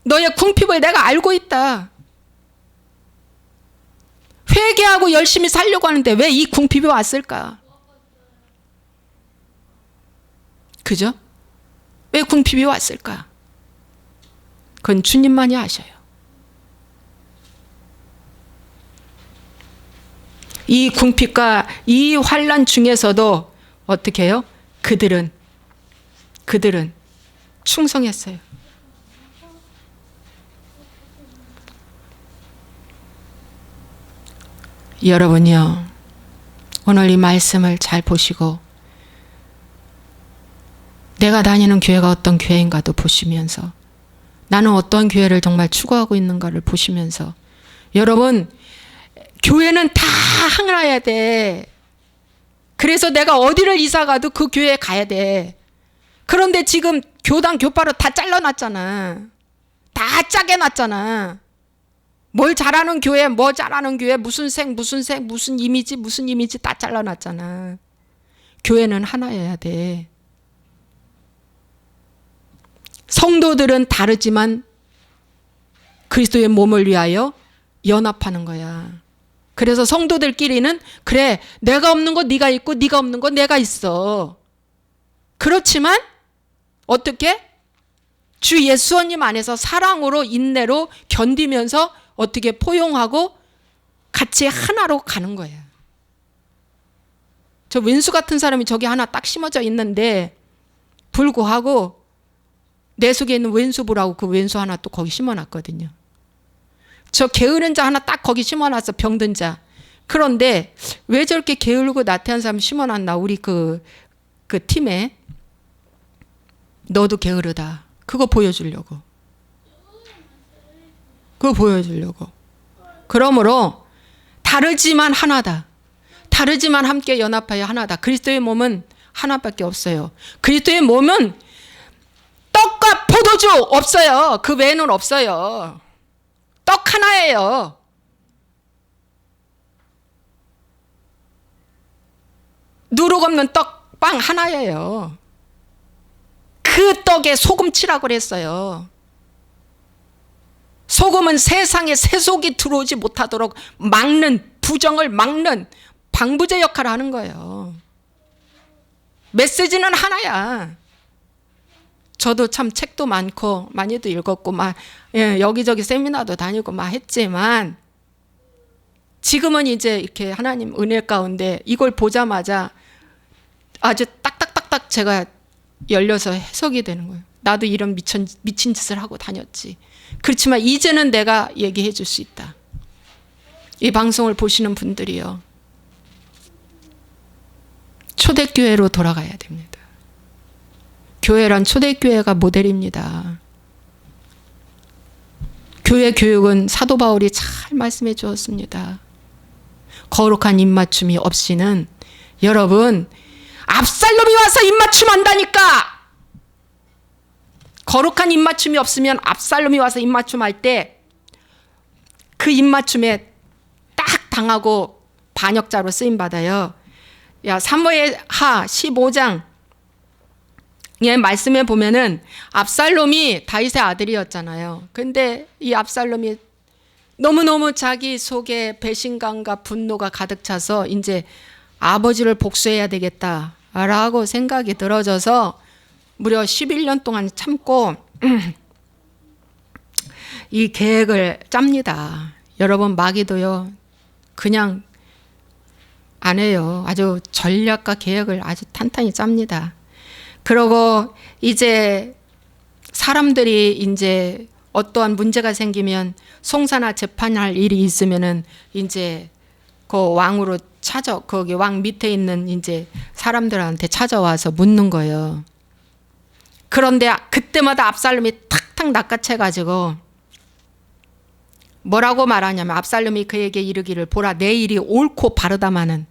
너의 궁핍을 내가 알고 있다. 회개하고 열심히 살려고 하는데 왜 이 궁핍이 왔을까? 그죠? 왜 궁핍이 왔을까? 그건 주님만이 아셔요. 이 궁핍과 이 환난 중에서도 어떻게 해요? 그들은 충성했어요. 여러분요, 오늘 이 말씀을 잘 보시고 내가 다니는 교회가 어떤 교회인가도 보시면서 나는 어떤 교회를 정말 추구하고 있는가를 보시면서 여러분, 교회는 다 하나야 돼. 그래서 내가 어디를 이사 가도 그 교회에 가야 돼. 그런데 지금 교당 교파로 다 잘라놨잖아. 다 짜게 놨잖아. 뭘 잘하는 교회, 뭐 잘하는 교회, 무슨 색, 무슨 이미지 다 잘라놨잖아. 교회는 하나여야 돼. 성도들은 다르지만 그리스도의 몸을 위하여 연합하는 거야. 그래서 성도들끼리는 그래, 내가 없는 거 네가 있고 네가 없는 거 내가 있어. 그렇지만 어떻게? 주 예수님 안에서 사랑으로 인내로 견디면서 어떻게 포용하고 같이 하나로 가는 거예요. 저 왼수 같은 사람이 저기 하나 딱 심어져 있는데 불구하고 내 속에 있는 왼수부라고 그 왼수 하나 또 거기 심어놨거든요. 저 게으른 자 하나 딱 거기 심어놨어. 병든 자. 그런데 왜 저렇게 게으르고 나태한 사람 심어놨나 우리 그 팀에. 너도 게으르다. 그거 보여주려고. 그러므로 다르지만 하나다. 다르지만 함께 연합하여 하나다. 그리스도의 몸은 하나밖에 없어요. 그리스도의 몸은 떡과 떡과 포도주 없어요. 그 외에는 없어요. 떡 하나예요. 누룩 없는 떡빵 하나예요. 그 떡에 소금 치라고 그랬어요. 소금은 세상에 세속이 들어오지 못하도록 막는, 부정을 막는 방부제 역할을 하는 거예요. 메시지는 하나야. 저도 참 책도 많고 많이도 읽었고 막 여기저기 세미나도 다니고 막 했지만, 지금은 이제 이렇게 하나님 은혜 가운데 이걸 보자마자 아주 딱딱딱딱 제가 열려서 해석이 되는 거예요. 나도 이런 미친 짓을 하고 다녔지. 그렇지만 이제는 내가 얘기해 줄 수 있다. 이 방송을 보시는 분들이요, 초대교회로 돌아가야 됩니다. 교회란 초대교회가 모델입니다. 교회 교육은 사도 바울이 잘 말씀해 주었습니다. 거룩한 입맞춤이 없이는, 여러분, 압살롬이 와서 입맞춤 한다니까. 거룩한 입맞춤이 없으면 압살롬이 와서 입맞춤 할 때 그 입맞춤에 딱 당하고 반역자로 쓰임 받아요. 사무엘하 15장 말씀에 보면은 압살롬이 다윗의 아들이었잖아요. 근데 이 압살롬이 너무너무 자기 속에 배신감과 분노가 가득 차서 이제 아버지를 복수해야 되겠다라고 생각이 들어져서 무려 11년 동안 참고 이 계획을 짭니다. 여러분, 마귀도요, 그냥 안 해요. 아주 전략과 계획을 아주 탄탄히 짭니다. 그러고 이제 사람들이 이제 어떠한 문제가 생기면, 송사나 재판할 일이 있으면은 이제 그 왕으로 거기 왕 밑에 있는 이제 사람들한테 찾아와서 묻는 거예요. 그런데 그때마다 압살롬이 탁탁 낚아채가지고 뭐라고 말하냐면, 압살롬이 그에게 이르기를, 보라, 내 일이 옳고 바르다마는,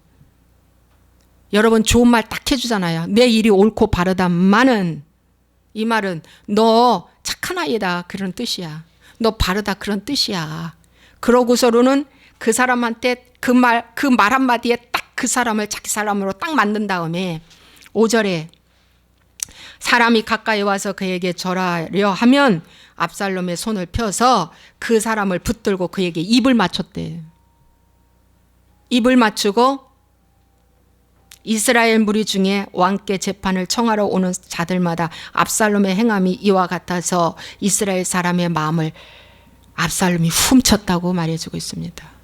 여러분 좋은 말 딱 해주잖아요. 내 일이 옳고 바르다마는, 이 말은 너 착한 아이다 그런 뜻이야. 너 바르다 그런 뜻이야. 그러고서는 그 사람한테 그 말 한마디에 딱 그 사람을 자기 사람으로 딱 만든 다음에 5절에 사람이 가까이 와서 그에게 절하려 하면 압살롬의 손을 펴서 그 사람을 붙들고 그에게 입을 맞췄대. 입을 맞추고 이스라엘 무리 중에 왕께 재판을 청하러 오는 자들마다 압살롬의 행함이 이와 같아서 이스라엘 사람의 마음을 압살롬이 훔쳤다고 말해주고 있습니다.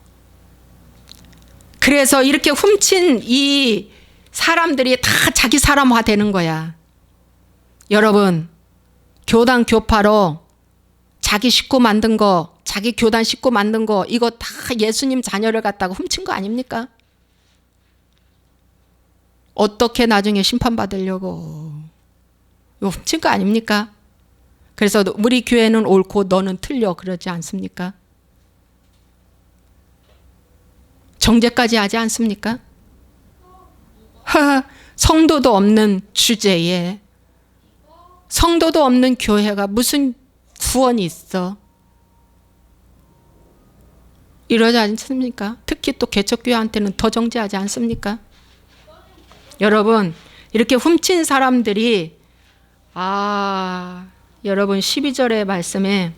그래서 이렇게 훔친 이 사람들이 다 자기 사람화 되는 거야. 여러분, 교단 교파로 자기 식구 만든 거, 자기 교단 식구 만든 거, 이거 다 예수님 자녀를 갖다가 훔친 거 아닙니까? 어떻게 나중에 심판받으려고. 이거 훔친 거 아닙니까? 그래서 우리 교회는 옳고 너는 틀려 그러지 않습니까? 정죄까지 하지 않습니까? 성도도 없는 주제에, 성도도 없는 교회가 무슨 구원이 있어? 이러지 않습니까? 특히 또 개척교회한테는 더 정죄하지 않습니까? 여러분, 이렇게 훔친 사람들이, 여러분 12절의 말씀에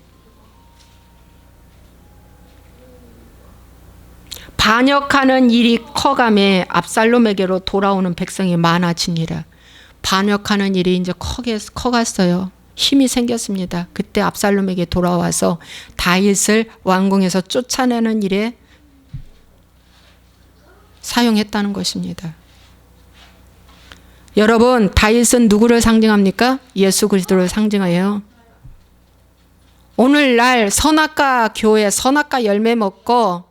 반역하는 일이 커감에 압살롬에게로 돌아오는 백성이 많아지니라. 반역하는 일이 이제 커갔어요. 힘이 생겼습니다. 그때 압살롬에게 돌아와서 다윗을 왕궁에서 쫓아내는 일에 사용했다는 것입니다. 여러분, 다윗은 누구를 상징합니까? 예수 그리스도를 상징해요. 오늘날 선악과 교회, 선악과 열매 먹고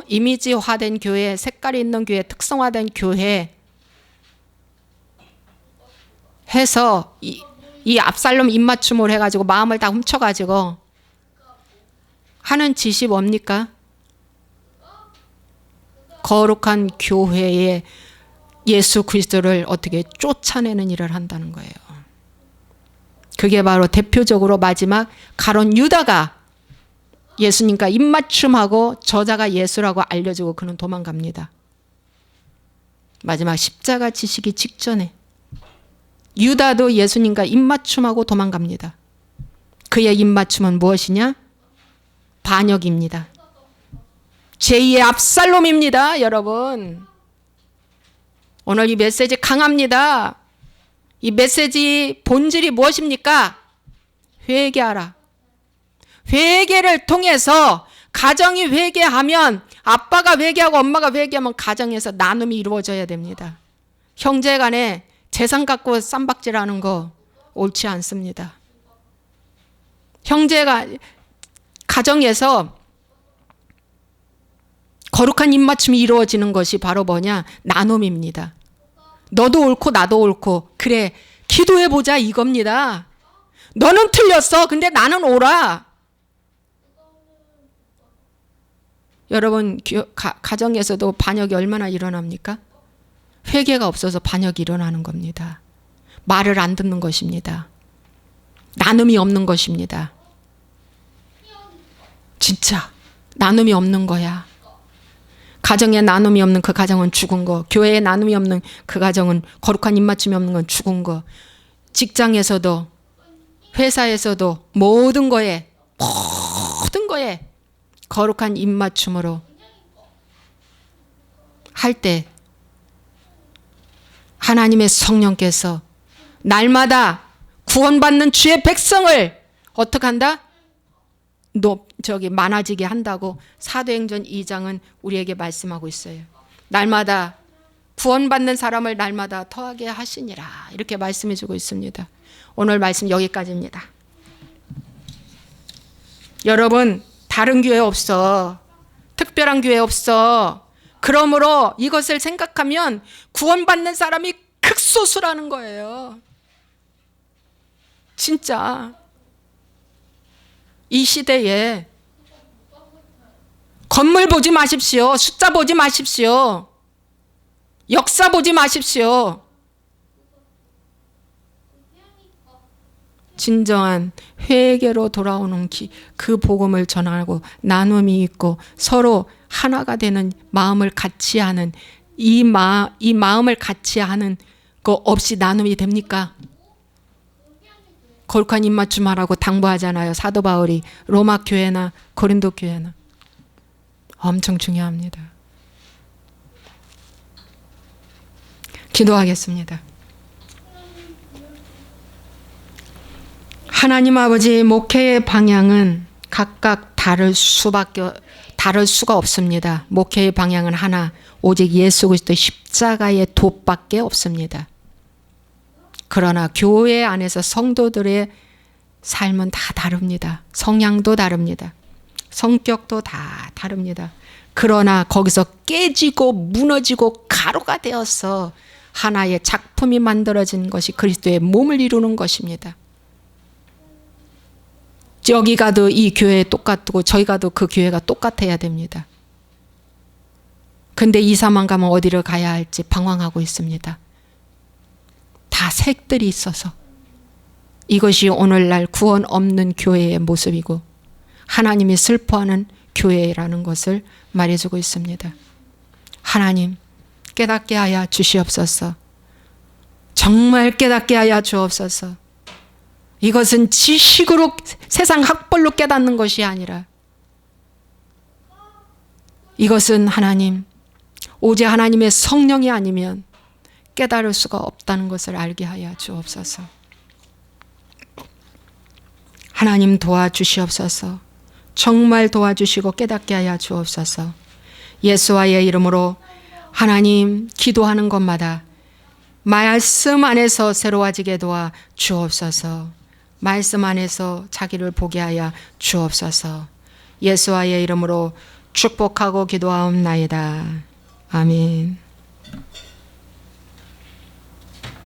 이미지화된 교회, 색깔이 있는 교회, 특성화된 교회 해서 이 압살롬 입맞춤을 해가지고 마음을 다 훔쳐가지고 하는 짓이 뭡니까? 거룩한 교회에 예수 그리스도를 어떻게 쫓아내는 일을 한다는 거예요. 그게 바로 대표적으로 마지막 가룟 유다가 예수님과 입맞춤하고 저자가 예수라고 알려주고 그는 도망갑니다. 마지막 십자가 지시기 직전에 유다도 예수님과 입맞춤하고 도망갑니다. 그의 입맞춤은 무엇이냐? 반역입니다. 제2의 압살롬입니다. 여러분, 오늘 이 메시지 강합니다. 이 메시지 본질이 무엇입니까? 회개하라. 회개를 통해서 가정이 회개하면, 아빠가 회개하고 엄마가 회개하면 가정에서 나눔이 이루어져야 됩니다. 형제 간에 재산 갖고 쌈박질하는 거 옳지 않습니다. 형제가 가정에서 거룩한 입맞춤이 이루어지는 것이 바로 뭐냐? 나눔입니다. 너도 옳고 나도 옳고, 그래 기도해보자 이겁니다. 너는 틀렸어. 근데 나는 옳아. 여러분, 가정에서도 반역이 얼마나 일어납니까? 회개가 없어서 반역이 일어나는 겁니다. 말을 안 듣는 것입니다. 나눔이 없는 것입니다. 진짜 나눔이 없는 거야. 가정에 나눔이 없는 그 가정은 죽은 거, 교회에 나눔이 없는 그 가정은, 거룩한 입맞춤이 없는 건 죽은 거, 직장에서도 회사에서도 모든 거에 거룩한 입맞춤으로 할 때 하나님의 성령께서 날마다 구원받는 주의 백성을 어떻게 한다? 많아지게 한다고 사도행전 2장은 우리에게 말씀하고 있어요. 날마다 구원받는 사람을 날마다 더하게 하시니라, 이렇게 말씀해 주고 있습니다. 오늘 말씀 여기까지입니다. 여러분, 다른 교회 없어. 특별한 교회 없어. 그러므로 이것을 생각하면 구원받는 사람이 극소수라는 거예요. 진짜 이 시대에 건물 보지 마십시오. 숫자 보지 마십시오. 역사 보지 마십시오. 진정한 회개로 돌아오는 그 복음을 전하고 나눔이 있고 서로 하나가 되는 마음을 같이 하는, 이 마음을 같이 하는 거 없이 나눔이 됩니까? 거룩한 입맞춤 하라고 당부하잖아요. 사도 바울이 로마 교회나 고린도 교회나. 엄청 중요합니다. 기도하겠습니다. 하나님 아버지, 목회의 방향은 각각 다를 수가 없습니다. 목회의 방향은 하나, 오직 예수 그리스도 십자가의 돛밖에 없습니다. 그러나 교회 안에서 성도들의 삶은 다 다릅니다. 성향도 다릅니다. 성격도 다 다릅니다. 그러나 거기서 깨지고 무너지고 가루가 되어서 하나의 작품이 만들어진 것이 그리스도의 몸을 이루는 것입니다. 여기 가도 이 교회 똑같고 저희 가도 그 교회가 똑같아야 됩니다. 근데 2, 3만 가면 어디를 가야 할지 방황하고 있습니다. 다 색들이 있어서. 이것이 오늘날 구원 없는 교회의 모습이고 하나님이 슬퍼하는 교회라는 것을 말해주고 있습니다. 하나님, 깨닫게 하여 주시옵소서. 정말 깨닫게 하여 주옵소서. 이것은 지식으로, 세상 학벌로 깨닫는 것이 아니라 이것은 하나님, 오직 하나님의 성령이 아니면 깨달을 수가 없다는 것을 알게 하여 주옵소서. 하나님 도와주시옵소서. 정말 도와주시고 깨닫게 하여 주옵소서. 예수와의 이름으로 하나님, 기도하는 것마다 말씀 안에서 새로워지게 도와 주옵소서. 말씀 안에서 자기를 보게 하여 주옵소서. 예수와의 이름으로 축복하고 기도하옵나이다. 아멘.